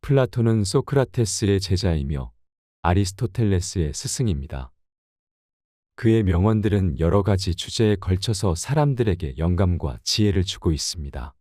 플라톤은 소크라테스의 제자이며 아리스토텔레스의 스승입니다. 그의 명언들은 여러 가지 주제에 걸쳐서 사람들에게 영감과 지혜를 주고 있습니다.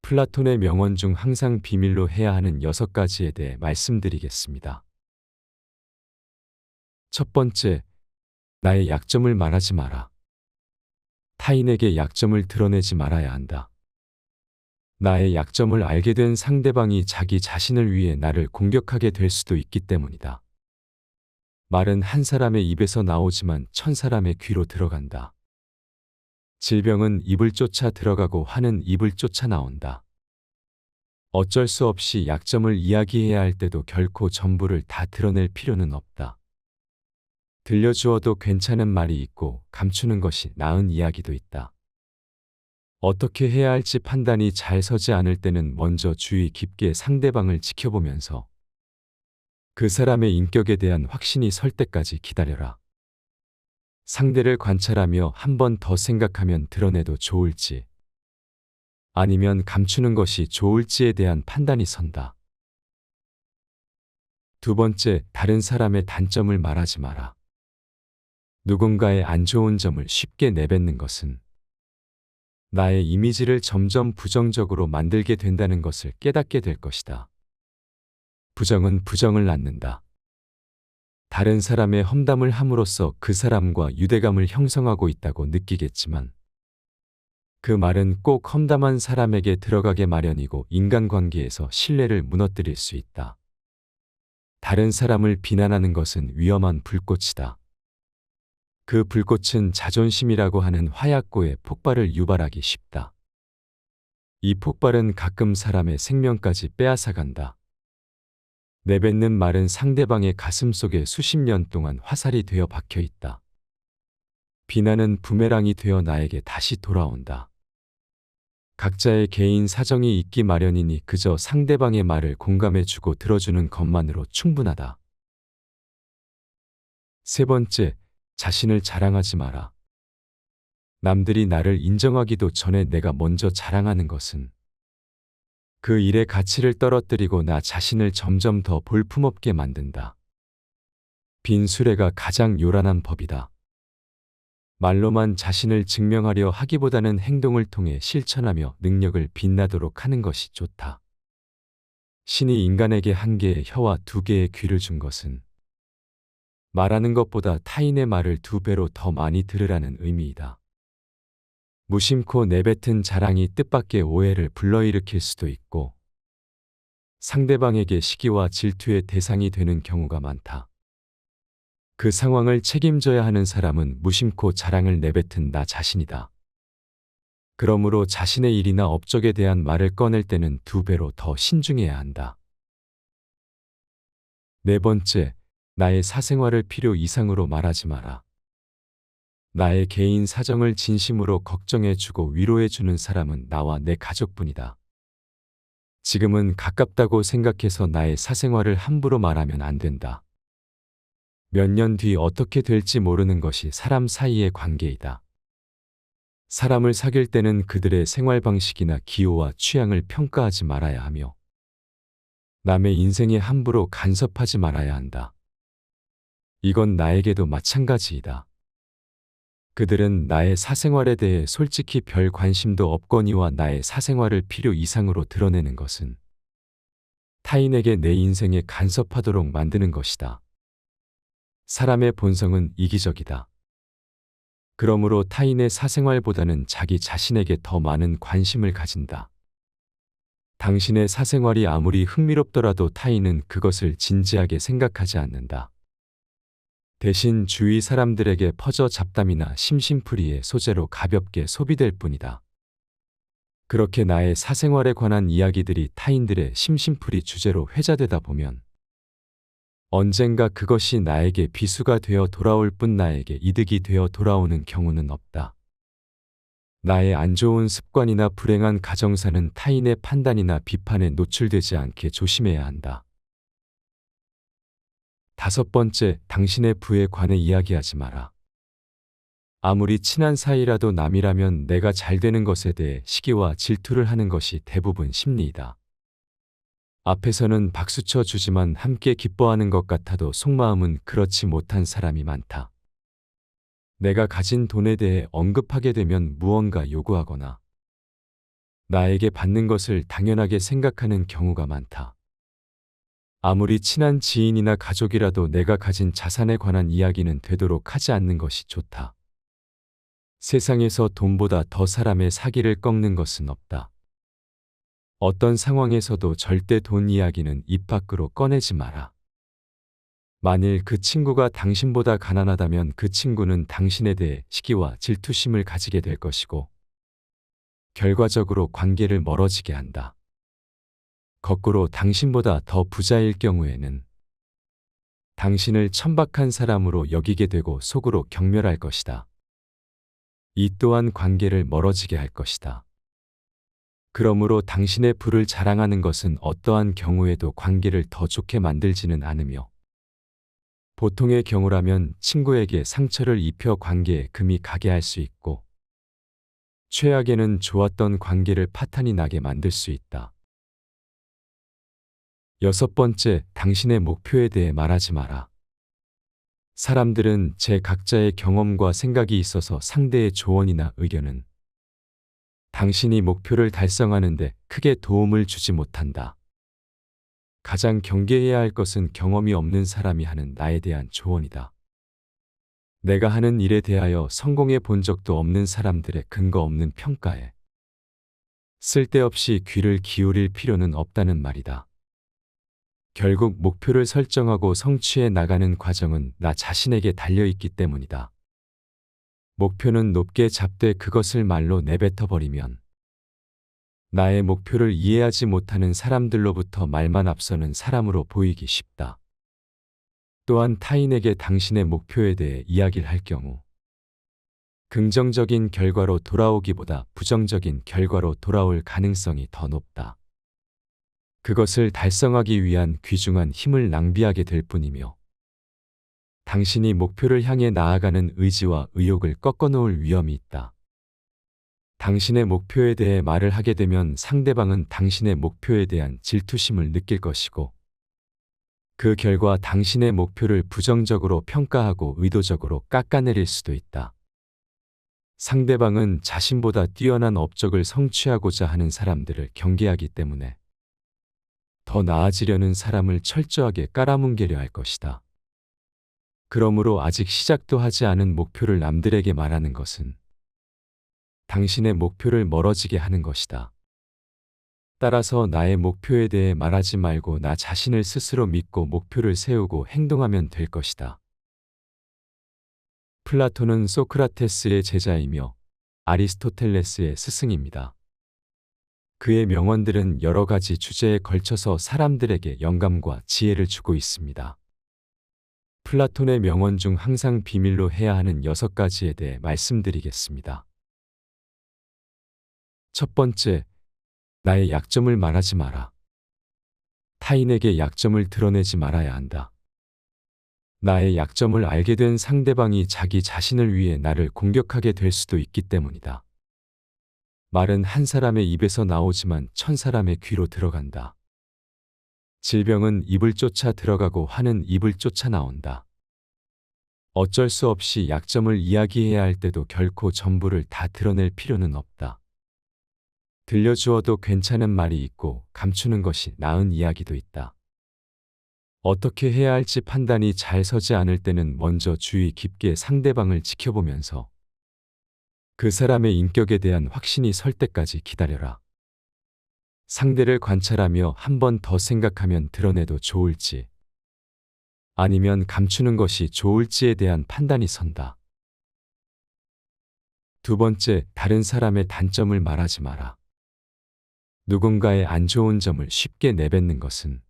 플라톤의 명언 중 항상 비밀로 해야 하는 6가지에 대해 말씀드리겠습니다. 첫 번째, 나의 약점을 말하지 마라. 타인에게 약점을 드러내지 말아야 한다. 나의 약점을 알게 된 상대방이 자기 자신을 위해 나를 공격하게 될 수도 있기 때문이다. 말은 한 사람의 입에서 나오지만 1000사람의 귀로 들어간다. 질병은 입을 쫓아 들어가고 화는 입을 쫓아 나온다. 어쩔 수 없이 약점을 이야기해야 할 때도 결코 전부를 다 드러낼 필요는 없다. 들려주어도 괜찮은 말이 있고 감추는 것이 나은 이야기도 있다. 어떻게 해야 할지 판단이 잘 서지 않을 때는 먼저 주의 깊게 상대방을 지켜보면서 그 사람의 인격에 대한 확신이 설 때까지 기다려라. 상대를 관찰하며 한 번 더 생각하면 드러내도 좋을지 아니면 감추는 것이 좋을지에 대한 판단이 선다. 두 번째, 다른 사람의 단점을 말하지 마라. 누군가의 안 좋은 점을 쉽게 내뱉는 것은 나의 이미지를 점점 부정적으로 만들게 된다는 것을 깨닫게 될 것이다. 부정은 부정을 낳는다. 다른 사람의 험담을 함으로써 그 사람과 유대감을 형성하고 있다고 느끼겠지만 그 말은 꼭 험담한 사람에게 들어가게 마련이고 인간관계에서 신뢰를 무너뜨릴 수 있다. 다른 사람을 비난하는 것은 위험한 불꽃이다. 그 불꽃은 자존심이라고 하는 화약고에 폭발을 유발하기 쉽다. 이 폭발은 가끔 사람의 생명까지 빼앗아간다. 내뱉는 말은 상대방의 가슴 속에 수십 년 동안 화살이 되어 박혀 있다. 비난은 부메랑이 되어 나에게 다시 돌아온다. 각자의 개인 사정이 있기 마련이니 그저 상대방의 말을 공감해주고 들어주는 것만으로 충분하다. 세 번째, 자신을 자랑하지 마라. 남들이 나를 인정하기도 전에 내가 먼저 자랑하는 것은 그 일의 가치를 떨어뜨리고 나 자신을 점점 더 볼품없게 만든다. 빈 수레가 가장 요란한 법이다. 말로만 자신을 증명하려 하기보다는 행동을 통해 실천하며 능력을 빛나도록 하는 것이 좋다. 신이 인간에게 1개의 혀와 2개의 귀를 준 것은 말하는 것보다 타인의 말을 2배로 더 많이 들으라는 의미이다. 무심코 내뱉은 자랑이 뜻밖의 오해를 불러일으킬 수도 있고 상대방에게 시기와 질투의 대상이 되는 경우가 많다. 그 상황을 책임져야 하는 사람은 무심코 자랑을 내뱉은 나 자신이다. 그러므로 자신의 일이나 업적에 대한 말을 꺼낼 때는 2배로 더 신중해야 한다. 네 번째, 나의 사생활을 필요 이상으로 말하지 마라. 나의 개인 사정을 진심으로 걱정해주고 위로해주는 사람은 나와 내 가족뿐이다. 지금은 가깝다고 생각해서 나의 사생활을 함부로 말하면 안 된다. 몇 년 뒤 어떻게 될지 모르는 것이 사람 사이의 관계이다. 사람을 사귈 때는 그들의 생활 방식이나 기호와 취향을 평가하지 말아야 하며 남의 인생에 함부로 간섭하지 말아야 한다. 이건 나에게도 마찬가지이다. 그들은 나의 사생활에 대해 솔직히 별 관심도 없거니와 나의 사생활을 필요 이상으로 드러내는 것은 타인에게 내 인생에 간섭하도록 만드는 것이다. 사람의 본성은 이기적이다. 그러므로 타인의 사생활보다는 자기 자신에게 더 많은 관심을 가진다. 당신의 사생활이 아무리 흥미롭더라도 타인은 그것을 진지하게 생각하지 않는다. 대신 주위 사람들에게 퍼져 잡담이나 심심풀이의 소재로 가볍게 소비될 뿐이다. 그렇게 나의 사생활에 관한 이야기들이 타인들의 심심풀이 주제로 회자되다 보면 언젠가 그것이 나에게 비수가 되어 돌아올 뿐 나에게 이득이 되어 돌아오는 경우는 없다. 나의 안 좋은 습관이나 불행한 가정사는 타인의 판단이나 비판에 노출되지 않게 조심해야 한다. 5번째, 당신의 부에 관해 이야기하지 마라. 아무리 친한 사이라도 남이라면 내가 잘 되는 것에 대해 시기와 질투를 하는 것이 대부분 심리이다. 앞에서는 박수쳐 주지만 함께 기뻐하는 것 같아도 속마음은 그렇지 못한 사람이 많다. 내가 가진 돈에 대해 언급하게 되면 무언가 요구하거나 나에게 받는 것을 당연하게 생각하는 경우가 많다. 아무리 친한 지인이나 가족이라도 내가 가진 자산에 관한 이야기는 되도록 하지 않는 것이 좋다. 세상에서 돈보다 더 사람의 사기를 꺾는 것은 없다. 어떤 상황에서도 절대 돈 이야기는 입 밖으로 꺼내지 마라. 만일 그 친구가 당신보다 가난하다면 그 친구는 당신에 대해 시기와 질투심을 가지게 될 것이고, 결과적으로 관계를 멀어지게 한다. 거꾸로 당신보다 더 부자일 경우에는 당신을 천박한 사람으로 여기게 되고 속으로 경멸할 것이다. 이 또한 관계를 멀어지게 할 것이다. 그러므로 당신의 부를 자랑하는 것은 어떠한 경우에도 관계를 더 좋게 만들지는 않으며, 보통의 경우라면 친구에게 상처를 입혀 관계에 금이 가게 할 수 있고, 최악에는 좋았던 관계를 파탄이 나게 만들 수 있다. 6번째, 당신의 목표에 대해 말하지 마라. 사람들은 제 각자의 경험과 생각이 있어서 상대의 조언이나 의견은 당신이 목표를 달성하는데 크게 도움을 주지 못한다. 가장 경계해야 할 것은 경험이 없는 사람이 하는 나에 대한 조언이다. 내가 하는 일에 대하여 성공해 본 적도 없는 사람들의 근거 없는 평가에 쓸데없이 귀를 기울일 필요는 없다는 말이다. 결국 목표를 설정하고 성취해 나가는 과정은 나 자신에게 달려있기 때문이다. 목표는 높게 잡되 그것을 말로 내뱉어 버리면 나의 목표를 이해하지 못하는 사람들로부터 말만 앞서는 사람으로 보이기 쉽다. 또한 타인에게 당신의 목표에 대해 이야기를 할 경우 긍정적인 결과로 돌아오기보다 부정적인 결과로 돌아올 가능성이 더 높다. 그것을 달성하기 위한 귀중한 힘을 낭비하게 될 뿐이며 당신이 목표를 향해 나아가는 의지와 의욕을 꺾어놓을 위험이 있다. 당신의 목표에 대해 말을 하게 되면 상대방은 당신의 목표에 대한 질투심을 느낄 것이고, 그 결과 당신의 목표를 부정적으로 평가하고 의도적으로 깎아내릴 수도 있다. 상대방은 자신보다 뛰어난 업적을 성취하고자 하는 사람들을 경계하기 때문에 더 나아지려는 사람을 철저하게 깔아뭉개려 할 것이다. 그러므로 아직 시작도 하지 않은 목표를 남들에게 말하는 것은 당신의 목표를 멀어지게 하는 것이다. 따라서 나의 목표에 대해 말하지 말고 나 자신을 스스로 믿고 목표를 세우고 행동하면 될 것이다. 플라톤은 소크라테스의 제자이며 아리스토텔레스의 스승입니다. 그의 명언들은 여러 가지 주제에 걸쳐서 사람들에게 영감과 지혜를 주고 있습니다. 플라톤의 명언 중 항상 비밀로 해야 하는 6가지에 대해 말씀드리겠습니다. 첫 번째, 나의 약점을 말하지 마라. 타인에게 약점을 드러내지 말아야 한다. 나의 약점을 알게 된 상대방이 자기 자신을 위해 나를 공격하게 될 수도 있기 때문이다. 말은 한 사람의 입에서 나오지만 1000사람의 귀로 들어간다. 질병은 입을 쫓아 들어가고 화는 입을 쫓아 나온다. 어쩔 수 없이 약점을 이야기해야 할 때도 결코 전부를 다 드러낼 필요는 없다. 들려주어도 괜찮은 말이 있고 감추는 것이 나은 이야기도 있다. 어떻게 해야 할지 판단이 잘 서지 않을 때는 먼저 주의 깊게 상대방을 지켜보면서 그 사람의 인격에 대한 확신이 설 때까지 기다려라. 상대를 관찰하며 한 번 더 생각하면 드러내도 좋을지 아니면 감추는 것이 좋을지에 대한 판단이 선다. 두 번째, 다른 사람의 단점을 말하지 마라. 누군가의 안 좋은 점을 쉽게 내뱉는 것은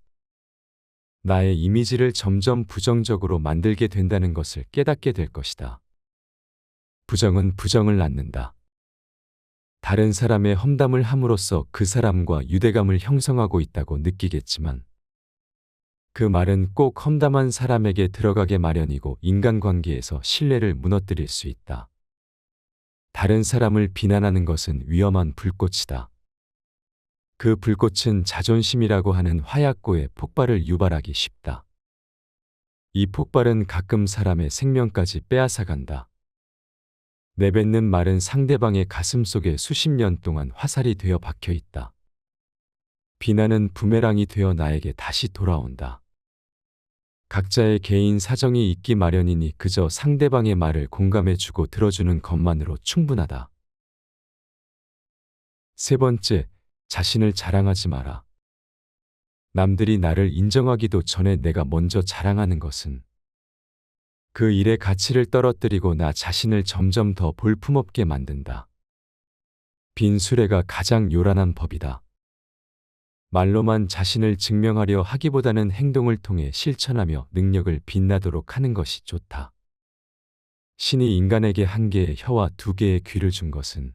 나의 이미지를 점점 부정적으로 만들게 된다는 것을 깨닫게 될 것이다. 부정은 부정을 낳는다. 다른 사람의 험담을 함으로써 그 사람과 유대감을 형성하고 있다고 느끼겠지만 그 말은 꼭 험담한 사람에게 들어가게 마련이고 인간관계에서 신뢰를 무너뜨릴 수 있다. 다른 사람을 비난하는 것은 위험한 불꽃이다. 그 불꽃은 자존심이라고 하는 화약고에 폭발을 유발하기 쉽다. 이 폭발은 가끔 사람의 생명까지 빼앗아간다. 내뱉는 말은 상대방의 가슴 속에 수십 년 동안 화살이 되어 박혀 있다. 비난은 부메랑이 되어 나에게 다시 돌아온다. 각자의 개인 사정이 있기 마련이니 그저 상대방의 말을 공감해주고 들어주는 것만으로 충분하다. 세 번째, 자신을 자랑하지 마라. 남들이 나를 인정하기도 전에 내가 먼저 자랑하는 것은 그 일의 가치를 떨어뜨리고 나 자신을 점점 더 볼품없게 만든다. 빈 수레가 가장 요란한 법이다. 말로만 자신을 증명하려 하기보다는 행동을 통해 실천하며 능력을 빛나도록 하는 것이 좋다. 신이 인간에게 한 개의 혀와 두 개의 귀를 준 것은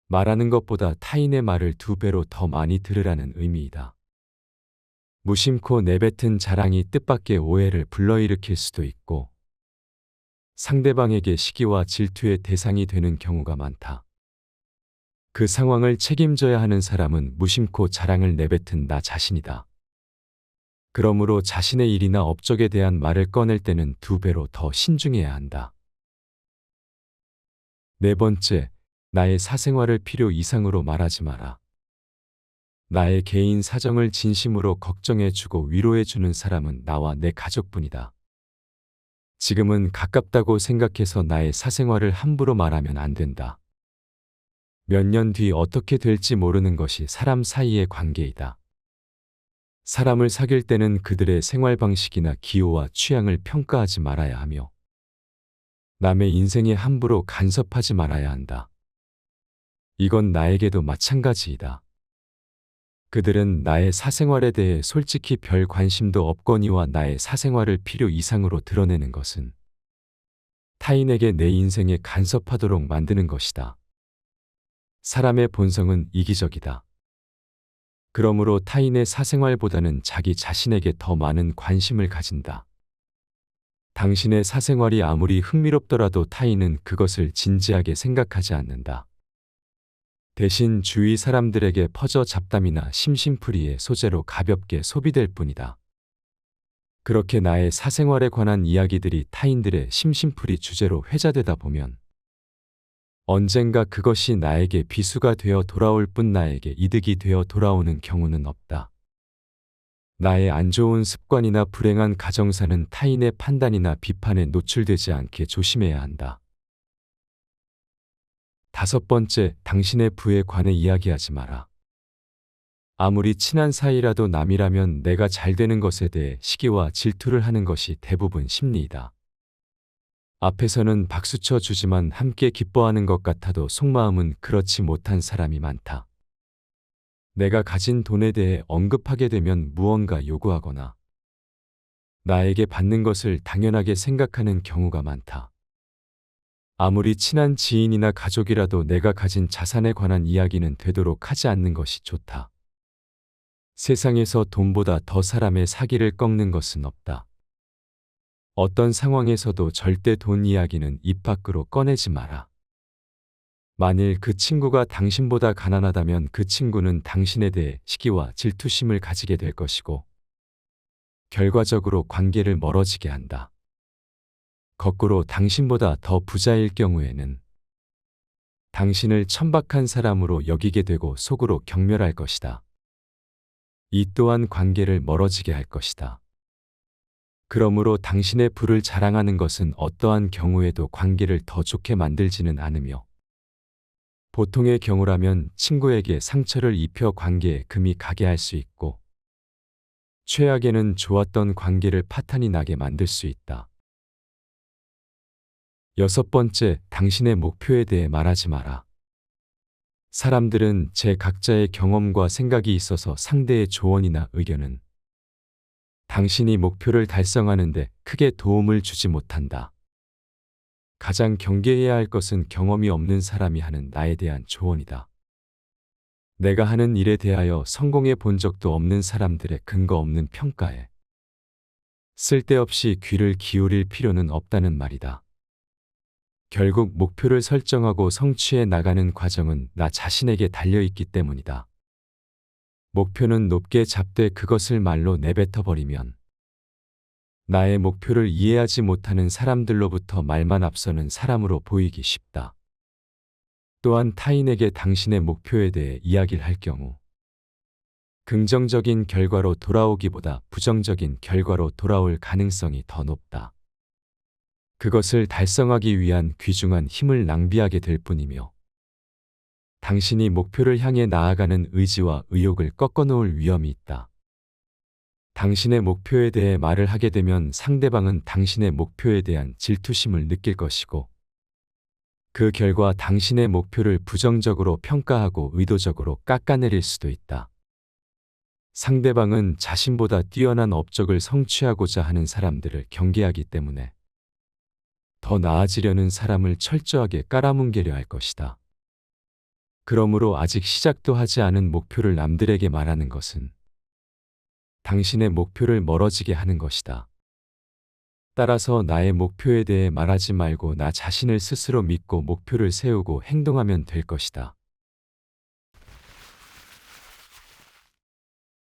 말하는 것보다 타인의 말을 두 배로 더 많이 들으라는 의미이다. 무심코 내뱉은 자랑이 뜻밖의 오해를 불러일으킬 수도 있고 상대방에게 시기와 질투의 대상이 되는 경우가 많다. 그 상황을 책임져야 하는 사람은 무심코 자랑을 내뱉은 나 자신이다. 그러므로 자신의 일이나 업적에 대한 말을 꺼낼 때는 두 배로 더 신중해야 한다. 네 번째, 나의 사생활을 필요 이상으로 말하지 마라. 나의 개인 사정을 진심으로 걱정해주고 위로해주는 사람은 나와 내 가족뿐이다. 지금은 가깝다고 생각해서 나의 사생활을 함부로 말하면 안 된다. 몇 년 뒤 어떻게 될지 모르는 것이 사람 사이의 관계이다. 사람을 사귈 때는 그들의 생활 방식이나 기호와 취향을 평가하지 말아야 하며 남의 인생에 함부로 간섭하지 말아야 한다. 이건 나에게도 마찬가지이다. 그들은 나의 사생활에 대해 솔직히 별 관심도 없거니와 나의 사생활을 필요 이상으로 드러내는 것은 타인에게 내 인생에 간섭하도록 만드는 것이다. 사람의 본성은 이기적이다. 그러므로 타인의 사생활보다는 자기 자신에게 더 많은 관심을 가진다. 당신의 사생활이 아무리 흥미롭더라도 타인은 그것을 진지하게 생각하지 않는다. 대신 주위 사람들에게 퍼져 잡담이나 심심풀이의 소재로 가볍게 소비될 뿐이다. 그렇게 나의 사생활에 관한 이야기들이 타인들의 심심풀이 주제로 회자되다 보면 언젠가 그것이 나에게 비수가 되어 돌아올 뿐 나에게 이득이 되어 돌아오는 경우는 없다. 나의 안 좋은 습관이나 불행한 가정사는 타인의 판단이나 비판에 노출되지 않게 조심해야 한다. 다섯 번째, 당신의 부에 관해 이야기하지 마라. 아무리 친한 사이라도 남이라면 내가 잘 되는 것에 대해 시기와 질투를 하는 것이 대부분 심리이다. 앞에서는 박수쳐 주지만 함께 기뻐하는 것 같아도 속마음은 그렇지 못한 사람이 많다. 내가 가진 돈에 대해 언급하게 되면 무언가 요구하거나 나에게 받는 것을 당연하게 생각하는 경우가 많다. 아무리 친한 지인이나 가족이라도 내가 가진 자산에 관한 이야기는 되도록 하지 않는 것이 좋다. 세상에서 돈보다 더 사람의 사기를 꺾는 것은 없다. 어떤 상황에서도 절대 돈 이야기는 입 밖으로 꺼내지 마라. 만일 그 친구가 당신보다 가난하다면 그 친구는 당신에 대해 시기와 질투심을 가지게 될 것이고 결과적으로 관계를 멀어지게 한다. 거꾸로 당신보다 더 부자일 경우에는 당신을 천박한 사람으로 여기게 되고 속으로 경멸할 것이다. 이 또한 관계를 멀어지게 할 것이다. 그러므로 당신의 부를 자랑하는 것은 어떠한 경우에도 관계를 더 좋게 만들지는 않으며 보통의 경우라면 친구에게 상처를 입혀 관계에 금이 가게 할 수 있고 최악에는 좋았던 관계를 파탄이 나게 만들 수 있다. 여섯 번째, 당신의 목표에 대해 말하지 마라. 사람들은 제 각자의 경험과 생각이 있어서 상대의 조언이나 의견은 당신이 목표를 달성하는 데 크게 도움을 주지 못한다. 가장 경계해야 할 것은 경험이 없는 사람이 하는 나에 대한 조언이다. 내가 하는 일에 대하여 성공해 본 적도 없는 사람들의 근거 없는 평가에 쓸데없이 귀를 기울일 필요는 없다는 말이다. 결국 목표를 설정하고 성취해 나가는 과정은 나 자신에게 달려있기 때문이다. 목표는 높게 잡되 그것을 말로 내뱉어 버리면 나의 목표를 이해하지 못하는 사람들로부터 말만 앞서는 사람으로 보이기 쉽다. 또한 타인에게 당신의 목표에 대해 이야기를 할 경우 긍정적인 결과로 돌아오기보다 부정적인 결과로 돌아올 가능성이 더 높다. 그것을 달성하기 위한 귀중한 힘을 낭비하게 될 뿐이며 당신이 목표를 향해 나아가는 의지와 의욕을 꺾어놓을 위험이 있다. 당신의 목표에 대해 말을 하게 되면 상대방은 당신의 목표에 대한 질투심을 느낄 것이고 그 결과 당신의 목표를 부정적으로 평가하고 의도적으로 깎아내릴 수도 있다. 상대방은 자신보다 뛰어난 업적을 성취하고자 하는 사람들을 경계하기 때문에 더 나아지려는 사람을 철저하게 깔아뭉개려 할 것이다. 그러므로 아직 시작도 하지 않은 목표를 남들에게 말하는 것은 당신의 목표를 멀어지게 하는 것이다. 따라서 나의 목표에 대해 말하지 말고 나 자신을 스스로 믿고 목표를 세우고 행동하면 될 것이다.